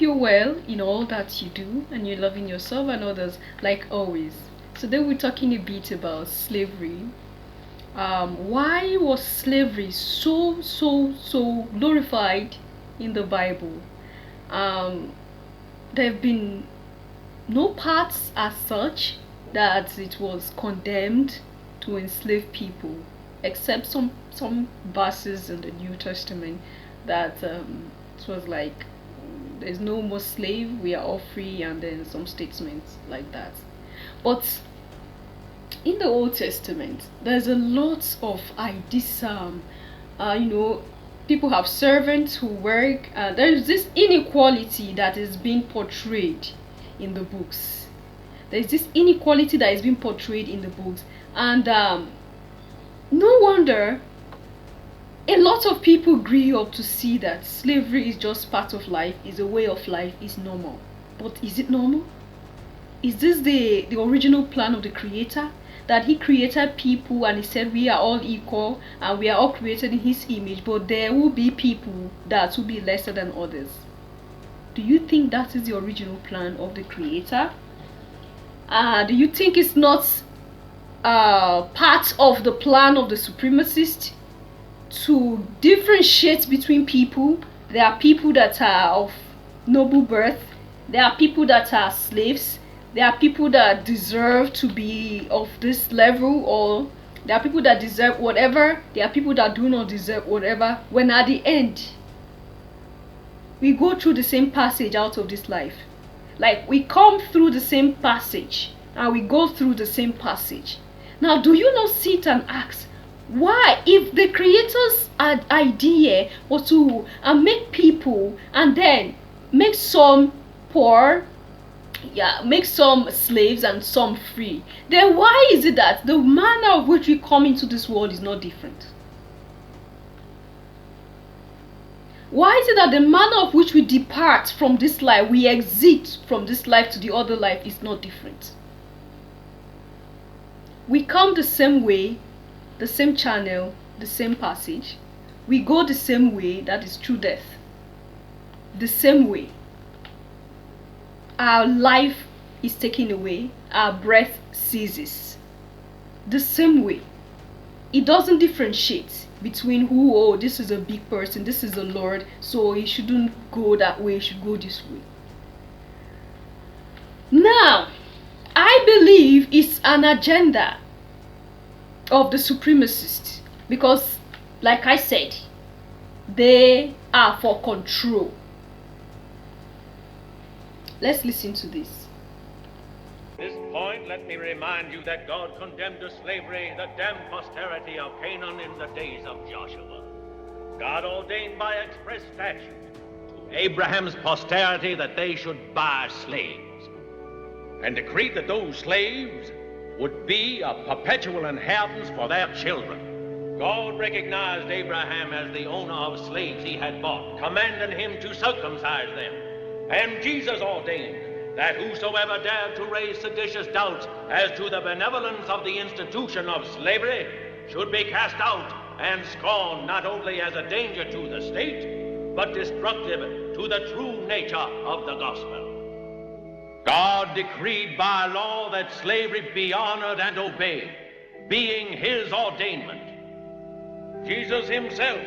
you're well in all that you do and you're loving yourself and others like always. Today we're talking a bit about slavery. Why was slavery so glorified in the Bible? Um, there have been no parts as such that it was condemned to enslave people, except some verses in the New Testament that it was like there's no more slave, we are all free, and then some statements like that. But in the Old Testament, there's a lot of ideas. You know, people have servants who work. There's this inequality that is being portrayed in the books. There's this inequality that is being portrayed in the books, and no wonder a lot of people grew up to see that slavery is just part of life, is a way of life, is normal. But is it normal? Is this the original plan of the Creator? That He created people and He said we are all equal and we are all created in His image, but there will be people that will be lesser than others. Do you think that is the original plan of the Creator? Do you think it's not part of the plan of the supremacist to differentiate between people? There are people that are of noble birth, there are people that are slaves, there are people that deserve to be of this level, or there are people that deserve whatever, there are people that do not deserve whatever, when at the end we go through the same passage out of this life. Like, we come through the same passage and we go through the same passage. Now, do you not sit and ask, why, if the Creator's idea was to make people and then make some poor, make some slaves and some free, then why is it that the manner of which we come into this world is not different? Why is it that the manner of which we depart from this life, we exit from this life to the other life, is not different? We come the same way, the same channel, the same passage. We go the same way, that is through death. The same way. Our life is taken away, our breath ceases. The same way. It doesn't differentiate between who, oh, this is a big person, this is a Lord, so he shouldn't go that way, he should go this way. Now, I believe it's an agenda of the supremacists, because like I said, they are for control. Let's listen to this. At this point, let me remind you that God condemned to slavery the damned posterity of Canaan in the days of Joshua. God ordained by express statute to Abraham's posterity that they should buy slaves, and decreed that those slaves would be a perpetual inheritance for their children. God recognized Abraham as the owner of slaves he had bought, commanding him to circumcise them. And Jesus ordained that whosoever dared to raise seditious doubts as to the benevolence of the institution of slavery should be cast out and scorned, not only as a danger to the state, but destructive to the true nature of the gospel. God decreed by law that slavery be honored and obeyed, being his ordainment. Jesus himself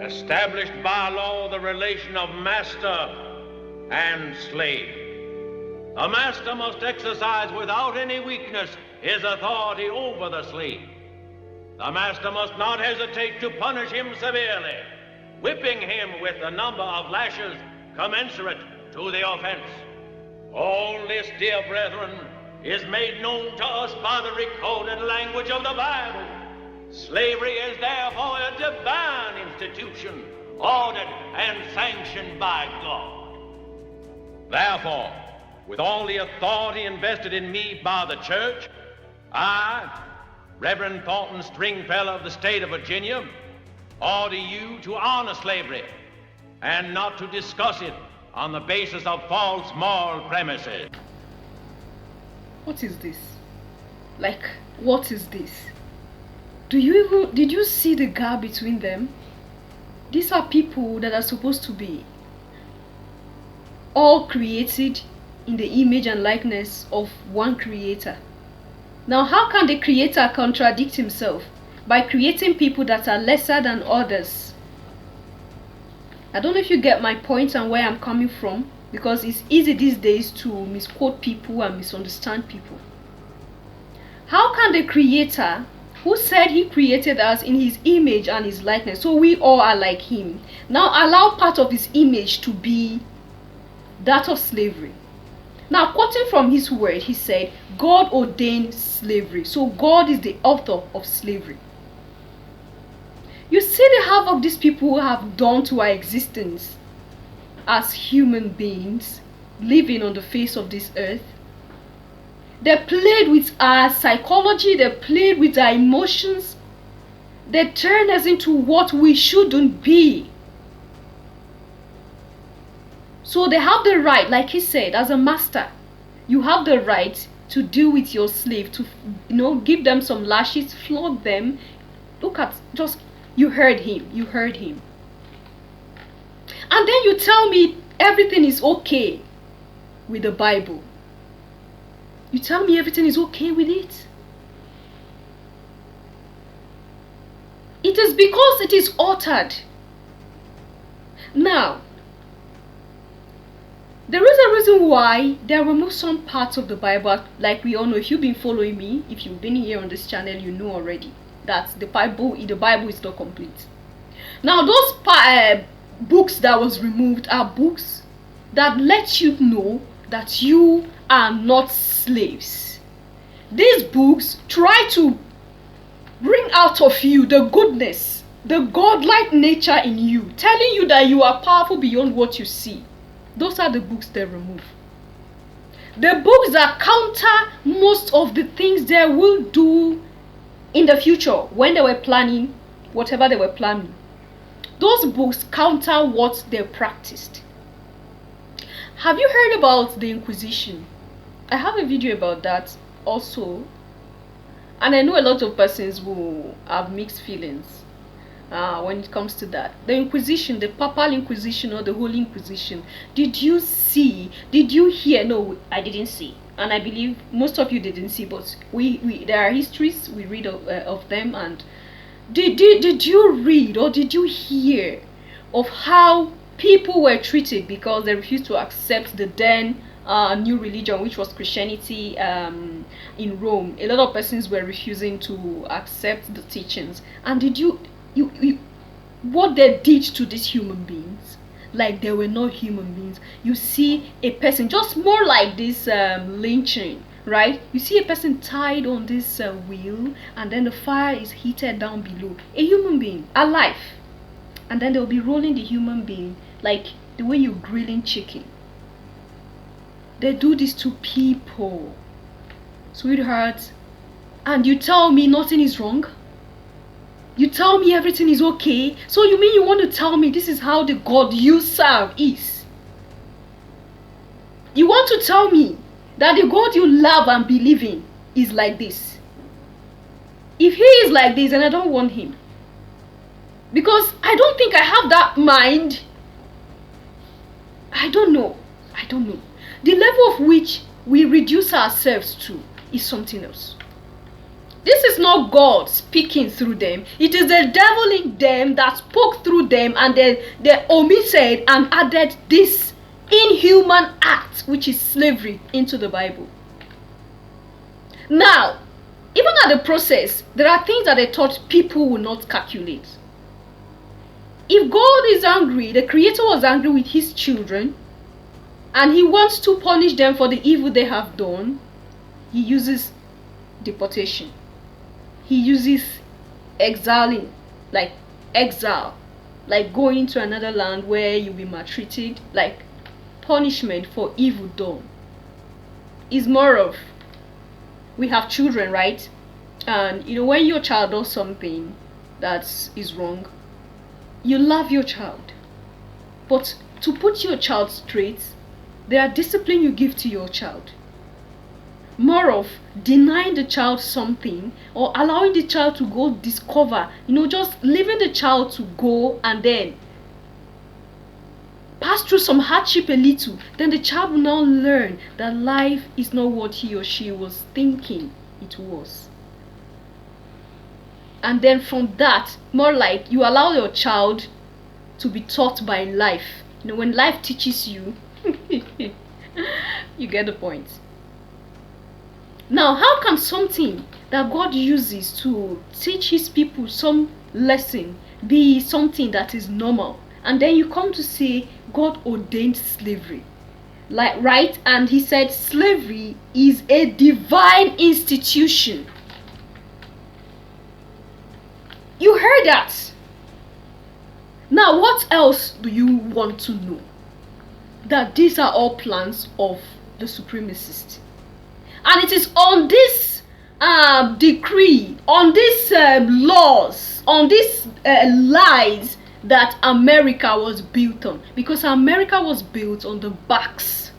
established by law the relation of master and slave. The master must exercise without any weakness his authority over the slave. The master must not hesitate to punish him severely, whipping him with the number of lashes commensurate to the offense. All this, dear brethren, is made known to us by the recorded language of the Bible. Slavery is therefore a divine institution, ordered and sanctioned by God. Therefore, with all the authority invested in me by the church, I, Reverend Thornton Stringfellow of the state of Virginia, order you to honor slavery and not to discuss it on the basis of false moral premises. What is this? Like, what is this? Did you see the gap between them? These are people that are supposed to be all created in the image and likeness of one creator. Now, how can the creator contradict himself by creating people that are lesser than others? I don't know if you get my point and where I'm coming from, because it's easy these days to misquote people and misunderstand people. How can the creator, who said he created us in his image and his likeness, so we all are like him, now allow part of his image to be that of slavery? Now, quoting from his word, he said, God ordained slavery. So God is the author of slavery. You see the havoc these people have done to our existence as human beings living on the face of this earth. They played with our psychology, they played with our emotions. They turned us into what we shouldn't be. So they have the right, like he said, as a master, you have the right to deal with your slave, to give them some lashes, flog them. Look at, just, you heard him. And then you tell me everything is okay with the Bible. You tell me everything is okay with it. It is because it is altered. Now, there is a reason why they remove some parts of the Bible. Like we all know, if you've been following me, if you've been here on this channel, you know already that the Bible is not complete. Now, those books that was removed are books that let you know that you are not slaves. These books try to bring out of you the goodness, the godlike nature in you, telling you that you are powerful beyond what you see. Those are the books they remove. The books that counter most of the things they will do in the future when they were planning whatever they were planning. Those books counter what they practiced. Have you heard about the Inquisition? I have a video about that also, and I know a lot of persons who have mixed feelings when it comes to that. The Inquisition, the Papal Inquisition or the Holy Inquisition. Did you see? Did you hear? No, I didn't see, and I believe most of you didn't see. But there are histories we read of them. And did you read or did you hear of how people were treated because they refused to accept the then new religion, which was Christianity in Rome? A lot of persons were refusing to accept the teachings. And did you what they did to these human beings, like they were not human beings. You see a person, just more like this lynching, right? You see a person tied on this wheel, and then the fire is heated down below. A human being, alive. And then they'll be rolling the human being like the way you're grilling chicken. They do this to people, sweetheart. And you tell me nothing is wrong? You tell me everything is okay? So you mean you want to tell me this is how the God you serve is? You want to tell me that the God you love and believe in is like this? If he is like this, then I don't want him. Because I don't think I have that mind. I don't know. The level of which we reduce ourselves to is something else. This is not God speaking through them. It is the devil in them that spoke through them, and they omitted and added this inhuman act, which is slavery, into the Bible. Now, even at the process, there are things that they thought people will not calculate. If God is angry, the Creator was angry with his children, and he wants to punish them for the evil they have done, he uses deportation. He uses exiling, like exile, like going to another land where you'll be maltreated, like punishment for evil done. It's more of, we have children, right? And when your child does something that is wrong, you love your child. But to put your child straight, there are discipline you give to your child. More of denying the child something, or allowing the child to go discover, just leaving the child to go, and then pass through some hardship a little, then the child will now learn that life is not what he or she was thinking it was. And then from that, more like you allow your child to be taught by life. When life teaches you, you get the point. Now, how can something that God uses to teach his people some lesson be something that is normal? And then you come to say God ordained slavery. Right? And he said slavery is a divine institution. You heard that. Now, what else do you want to know? That these are all plans of the supremacist. And it is on this decree, on these laws, on these lies that America was built on. Because America was built on the backs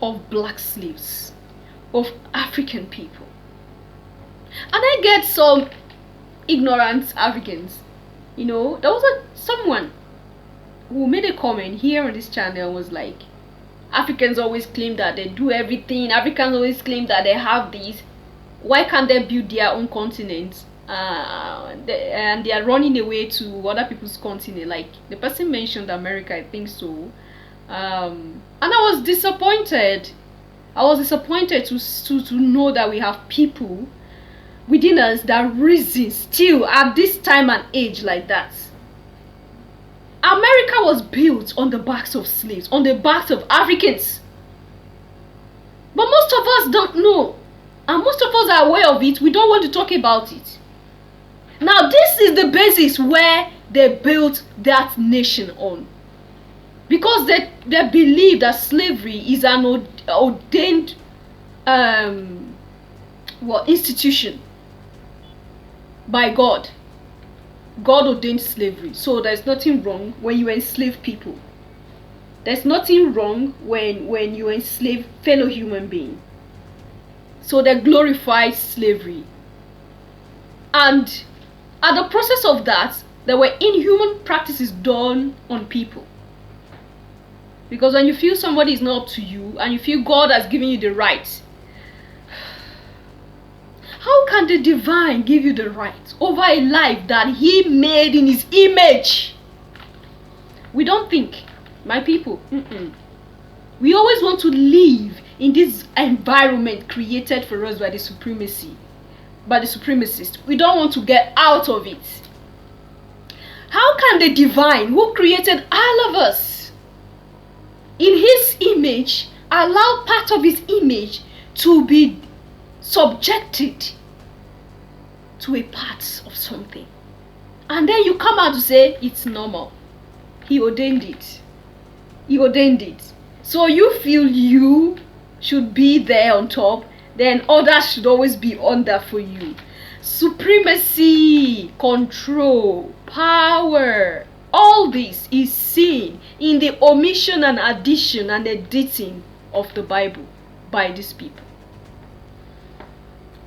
of black slaves, of African people. And I get some ignorant Africans. There was someone who made a comment here on this channel, was like, Africans always claim that they do everything. Africans always claim that they have these. Why can't they build their own continent? And they are running away to other people's continent. Like the person mentioned America, I think so. And I was disappointed. I was disappointed to know that we have people within us that reason still at this time and age like that. America was built on the backs of slaves, on the backs of Africans. But most of us don't know. And most of us are aware of it. We don't want to talk about it. Now, this is the basis where they built that nation on. Because they believe that slavery is an ordained institution by God. God ordained slavery. So there's nothing wrong when you enslave people. There's nothing wrong when you enslave fellow human beings. So they glorify slavery. And at the process of that, there were inhuman practices done on people. Because when you feel somebody is not up to you, and you feel God has given you the right, how can the divine give you the right over a life that he made in his image? We don't think, my people. We always want to live in this environment created for us by the supremacists. We don't want to get out of it. How can the divine, who created all of us in his image, allow part of his image to be subjected to a part of something? And then you come out to say it's normal. He ordained it. He ordained it. So you feel you should be there on top, then others should always be under for you. Supremacy, control, power, all this is seen in the omission and addition and editing of the Bible by these people.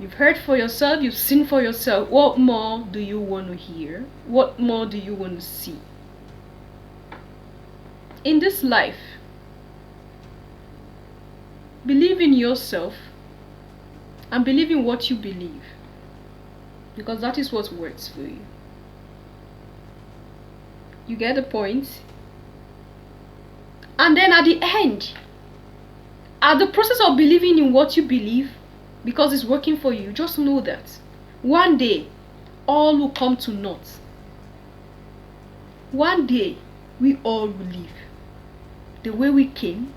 You've heard for yourself, you've seen for yourself. What more do you want to hear? What more do you want to see? In this life, believe in yourself and believe in what you believe, because that is what works for you. You get the point? And then at the end, at the process of believing in what you believe, because it's working for you, just know that one day all will come to naught. One day we all will leave. The way we came,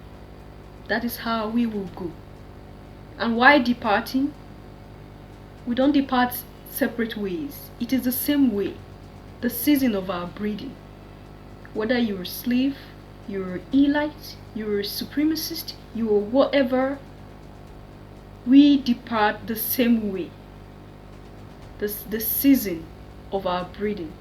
that is how we will go. And why departing? We don't depart separate ways. It is the same way, the season of our breeding. Whether you're a slave, you're an elite, you're a supremacist, you're whatever, we depart the same way. The season of our breeding.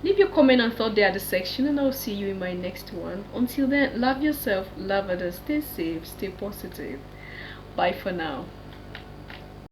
Leave your comment and thought there at the section, and I'll see you in my next one. Until then, love yourself, love others, stay safe, stay positive. Bye for now.